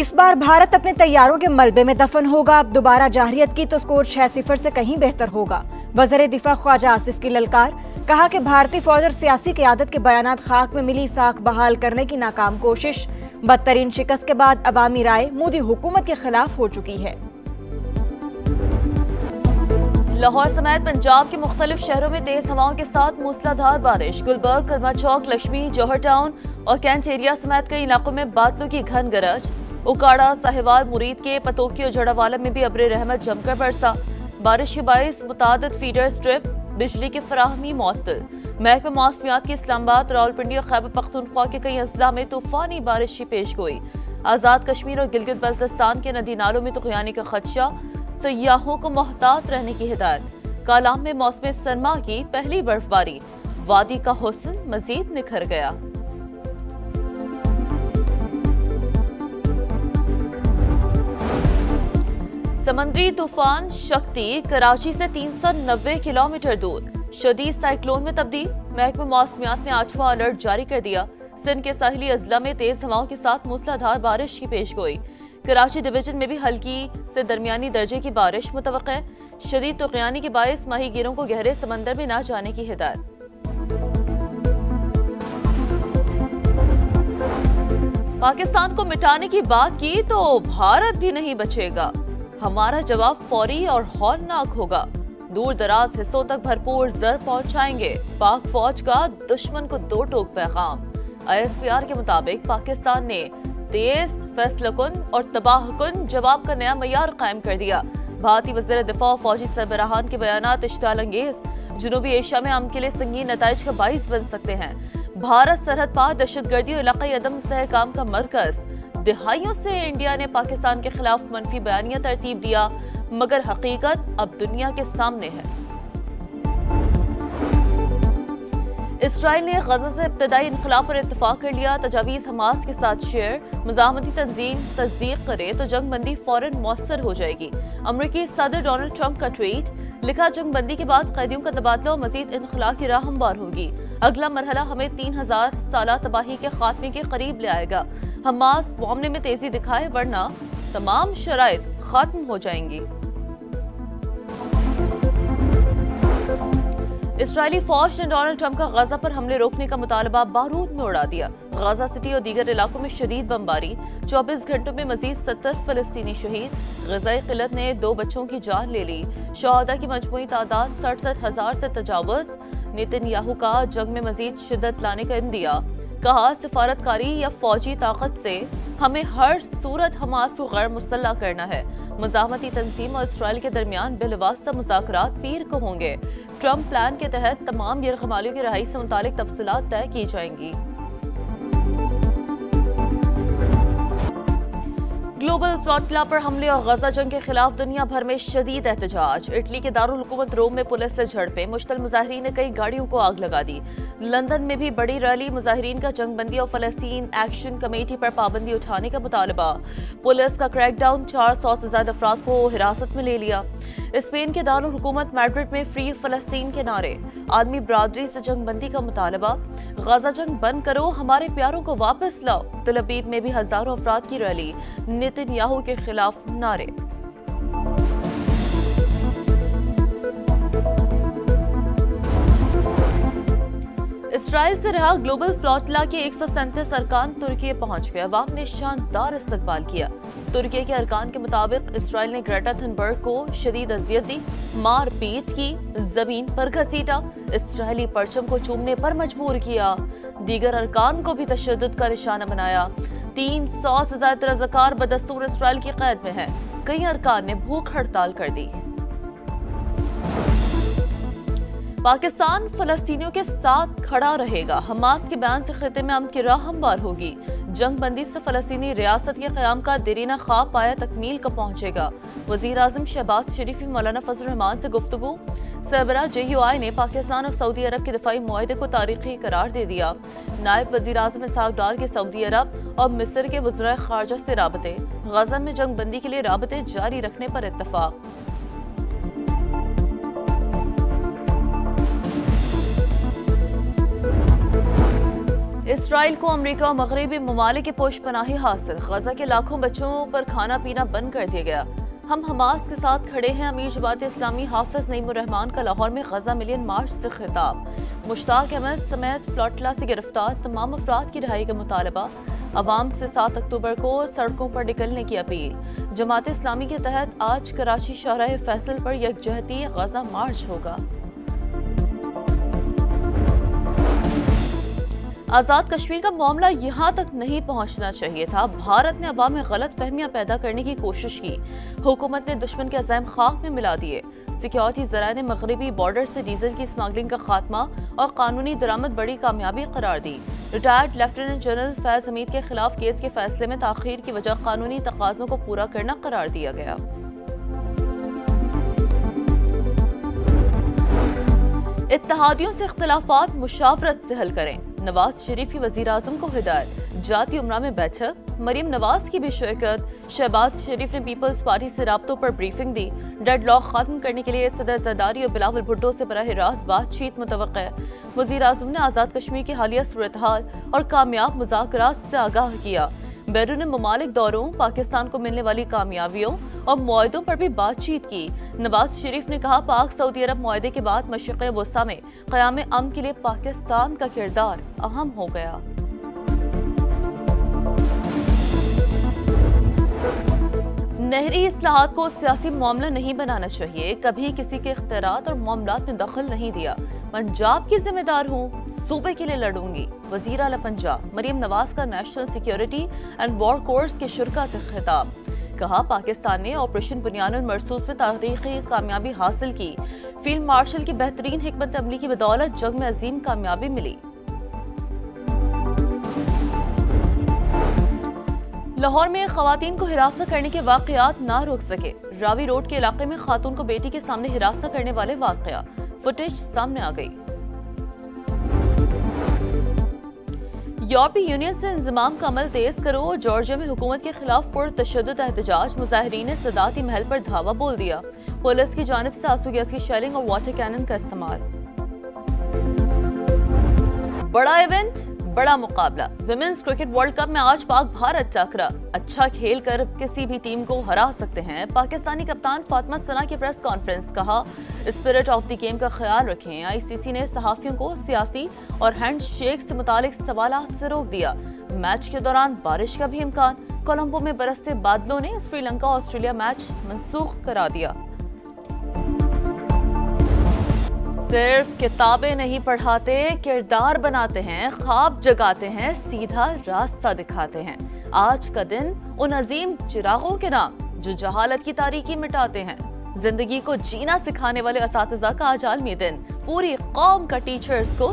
इस बार भारत अपने तैयारों के मलबे में दफन होगा। अब दोबारा जारहियत की तो स्कोर 6-0 से कहीं बेहतर होगा। वज़ीर दिफा ख्वाजा आसिफ की ललकार, कहा कि भारतीय फौज और सियासी क़यादत के बयानात खाक में मिली साख बहाल करने की नाकाम कोशिश। बदतरीन शिकस्त के बाद अवामी राय मोदी हुकूमत के खिलाफ हो चुकी है। लाहौर समेत पंजाब के मुख्तलिफ शहरों में तेज हवाओं के साथ मूसलाधार बारिश। गुलबर्ग, कर्मा चौक, लक्ष्मी, जौहर टाउन और कैंट एरिया समेत कई इलाकों में बादलों की घन गरज। उकाड़ा, साहिवाल, मुरीद के पतोकी और जड़ावाला में भी अब्र रहमत जमकर बरसा। बारिश के बाइस मुतादिद फीडर स्ट्रिप, बिजली की फराहमी मुअत्तल। महकमा मौसमियात की इस्लामाबाद, रावलपिंडी और खैबर पख्तूनख्वा के कई अजला में तूफानी बारिश की पेश गोई। आज़ाद कश्मीर और गिलगित बल्तिस्तान के नदी नालों में तुग़यानी का खदशा, सयाहों को मोहतात रहने की हिदायत। कालाम में मौसम सरमा की पहली बर्फबारी, वादी का हुस्न मजीद निखर गया। समंदरी तूफान शक्ति कराची से 390 किलोमीटर दूर शदीद साइक्लोन में तब्दील। महकमा मौसमियात ने 8वां अलर्ट जारी कर दिया। सिंध के साहिली अजला में तेज हवाओं के साथ मूसलाधार बारिश की पेश गोई। कराची डिवीजन में भी हल्की से दरमियानी दर्जे की बारिश मुतवक्के है। शदीद तुग़यानी के बायस माहीगीरों को गहरे समंदर में न जाने की हिदायत। पाकिस्तान को मिटाने की बात की तो भारत भी नहीं बचेगा। हमारा जवाब फौरी और हौलनाक होगा। दूर दराज हिस्सों तक भरपूर जर पहुंचाएंगे। पाक फौज का दुश्मन को दो टोक पैगाम। ISPR के मुताबिक पाकिस्तान ने तेज, फैसलाकुन और तबाहकुन जवाब का नया मयार कायम कर दिया। भारतीय वज़ीर दिफा और फौजी सरबराहान के बयानात इश्ताल अंगेज, जनूबी एशिया में अमन के लिए संगीन नताइज का बाइस बन सकते हैं। भारत सरहद पार दहशतगर्दी और इलाकाई अदम सहकाम का मरकज। दिहाइयों से इंडिया ने पाकिस्तान के खिलाफ मनफी बयानिया तरतीब दिया, मगर हकीकत अब दुनिया के सामने है। इसराइल ने गजा से इब्तदाई इनकलाब पर इत्तफाक कर लिया। तजावीज़ हमास के साथ शेयर। मुज़ाहमती तंजीम तस्दीक करे तो जंग बंदी फौरन मौसर हो जाएगी। अमरीकी सदर डोनाल्ड ट्रंप का ट्वीट, लिखा जंग बंदी के बाद कैदियों का तबादला और मजीद इनखला की राह हमवार होगी। अगला मरहला हमें 3000 साल तबाही के खात्मे के करीब ले आएगा। हमास मामले में तेजी दिखाए वरना तमाम शराइत खत्म हो जाएंगी। इसराइली फौज ने डोनाल्ड ट्रंप का गजा पर हमले रोकने का मुतालबा बारूद में उड़ा दिया। गजा सिटी और दीगर इलाकों में शदीद बमबारी। 24 घंटों में मजीद 70 फलस्तीनी शहीद। ग़ज़ाई क़िल्लत ने 2 बच्चों की जान ले ली। शहादा की मजमूई तादाद 67,000 से तजावुज़। नेतन्याहू का जंग में मजीद शिद्दत लाने का इंदिया। कहा, सिफारतकारी या फौजी ताकत से हमें हर सूरत हमास को गैर मुसल्लह करना है। मुज़ाहमती तंजीम और इसराइल के दरमियान बिलवास्ता मुज़ाकरात पीर को होंगे। ट्रंप प्लान के तहत तमाम यरगमालियों की रहाई से मुतालिक तफसीलात तय की जाएंगी। ग्लोबल फ्लॉटिला पर हमले और गजा जंग के खिलाफ दुनिया भर में शदीद एहतजाज। इटली के दारुल हुकूमत रोम में पुलिस से झड़पें। मुश्तल मुजाहिरीन ने कई गाड़ियों को आग लगा दी। लंदन में भी बड़ी रैली। मुजाहिरीन का जंगबंदी और फलस्तीन एक्शन कमेटी पर पाबंदी उठाने का मुतालबा। पुलिस का क्रैकडाउन, 400 से ज्यादा अफराद को हिरासत में ले लिया। स्पेन के दारुल हुकूमत मैड्रिड में फ्री फलस्तीन के नारे। आदमी बरादरी से जंगबंदी का मुतालबा। गजा जंग बंद करो, हमारे प्यारों को वापस लाओ। तल अबीब में भी हजारों अफराद की रैली। नेतन्याहू के खिलाफ नारे। इसराइल से रहा ग्लोबल फ्लॉटिला के 137 अरकान तुर्की पहुंच गए। अवाम ने शानदार इस्तकबाल किया। तुर्की के अरकान के मुताबिक इसराइल ने ग्रेटा थनबर्ग को शदीद अजियत दी, मार पीट की, जमीन पर घसीटा, इसराइली परचम को चूमने पर मजबूर किया। दीगर अरकान को भी तशद्दुद का निशाना बनाया। 300 से ज्यादा रज़ाकार बदस्तूर इसराइल की कैद में हैं। कई अरकान ने भूख हड़ताल कर दी। पाकिस्तान फलस्तीनियों के साथ खड़ा रहेगा। हमास के बयान से खिते में अमन की राह हमवार होगी। जंग बंदी से फलस्तीनी रियासत के क़याम का देरीना ख्वाब पाया तकमील का पहुंचेगा। वज़ीर आज़म शहबाज शरीफ ने मौलाना फजल रहमान से गुफ्तगू। सरबराह JUI ने पाकिस्तान और सऊदी अरब के दिफाई मुआहदे को तारीखी करार दे दिया। नायब वज़ीर आज़म इसहाक डार के सऊदी अरब और मिस्र के वज़राए ख़ारजा से राबते। गजा में जंग बंदी के लिए राबते जारी रखने पर इत्तफाक। इसराइल को अमेरिका और मगरबी ममालिक की पोशपनाही हासिल। गजा के लाखों बच्चों पर खाना पीना बंद कर दिया गया। हम हमास के साथ खड़े हैं। अमीर जमात इस्लामी हाफिज नईमुर रहमान का लाहौर में गजा मिलियन मार्च से खिताब। मुश्ताक अहमद समेत फ्लॉटला से गिरफ्तार तमाम अफराद की रिहाई का मुतालबा। अवाम से 7 अक्टूबर को सड़कों पर निकलने की अपील। जमात इस्लामी के तहत आज कराची शाहराह फैसल पर यकजहती गजा मार्च होगा। आज़ाद कश्मीर का मामला यहाँ तक नहीं पहुँचना चाहिए था। भारत ने अवाम में गलत फहमियाँ पैदा करने की कोशिश की। हुकूमत ने दुश्मन के अज़ैम खाक में मिला दिए। सिक्योरिटी ज़राए ने मगरबी बॉर्डर से डीजल की स्मगलिंग का खात्मा और कानूनी दरामद बड़ी कामयाबी करार दी। Retired lieutenant general Faiz Hameed के खिलाफ केस के फैसले में ताख़ीर की वजह कानूनी तकाज़ों को पूरा करना करार दिया गया। इत्तेहादियों से इख्तिलाफात मुशावरत से हल करें। नवाज शरीफ की वज़ीर आज़म को हिदायत। जाती उमरा में बैठक, मरीम नवाज की भी शिरकत। शहबाज शरीफ ने पीपल्स पार्टी से राब्तों पर ब्रीफिंग दी। डेडलॉक खत्म करने के लिए सदर जरदारी और बिलावल भुट्टो से बराह रास्त बातचीत मुतवक्किह है। वज़ीर आज़म ने आज़ाद कश्मीर की हालिया सूरत हाल और कामयाब मुज़ाकरात से आगाह किया। बैरून ममालिक दौरों, पाकिस्तान को मिलने वाली कामयाबियों और मुआहदों पर भी बातचीत की। नवाज शरीफ ने कहा, पाक सऊदी अरब मुआहदे के बाद मशरिक़ वस्ता में क़याम अमन के लिए पाकिस्तान का किरदार अहम हो गया। नहरी इस्लाहात को सियासी मामला नहीं बनाना चाहिए। कभी किसी के इख्तियारात और मामलात में दखल नहीं दिया। पंजाब की जिम्मेदार हूँ, सूबे के लिए लड़ूंगी। वज़ीर आला पंजाब मरीम नवाज का national security and war course के शुरा से खिताब। कहा, पाकिस्तान ने ऑपरेशन बुनियानुल मरसूस में तारीखी कामयाबी हासिल की। फील्ड मार्शल की बेहतरीन हिकमत अमली की बदौलत जंग में अजीम कामयाबी मिली। लाहौर में खवातीन को हिरासत करने के वाकयात ना रोक सके। रावी रोड के इलाके में खातून को बेटी के सामने हिरासत करने वाले वाकया फुटेज सामने आ गई। यूरोपीय यूनियन से इंजमाम का अमल तेज करो। जॉर्जिया में हुकूमत के खिलाफ पुरतशद्दुद एहतजाज। मुजाहिरीन ने सदाती महल पर धावा बोल दिया। पुलिस की जानिब से आंसू गैस की शेलिंग और वाटर कैनन का इस्तेमाल। बड़ा इवेंट, बड़ा मुकाबला। विमेंस क्रिकेट वर्ल्ड कप में आज पाक भारत टकरा। अच्छा खेल कर किसी भी टीम को हरा सकते हैं। पाकिस्तानी कप्तान फातिमा सना की प्रेस कॉन्फ्रेंस। कहा, स्पिरिट ऑफ द गेम का ख्याल रखें। आईसीसी ने सहाफियों को सियासी और हैंडशेक से मुतालिक सवालात से रोक दिया। मैच के दौरान बारिश का भी इम्कान। कोलंबो में बरसते बादलों ने श्रीलंका ऑस्ट्रेलिया मैच मनसूख करा दिया। सिर्फ किताबें नहीं पढ़ाते, किरदार बनाते हैं, ख्वाब जगाते हैं, सीधा रास्ता दिखाते हैं। आज का दिन उन अजीम चिरागों के नाम जो जहालत की तारीकी मिटाते हैं। जिंदगी को जीना सिखाने वाले असातिज़ा का आज आलमी दिन। पूरी कौम का टीचर्स को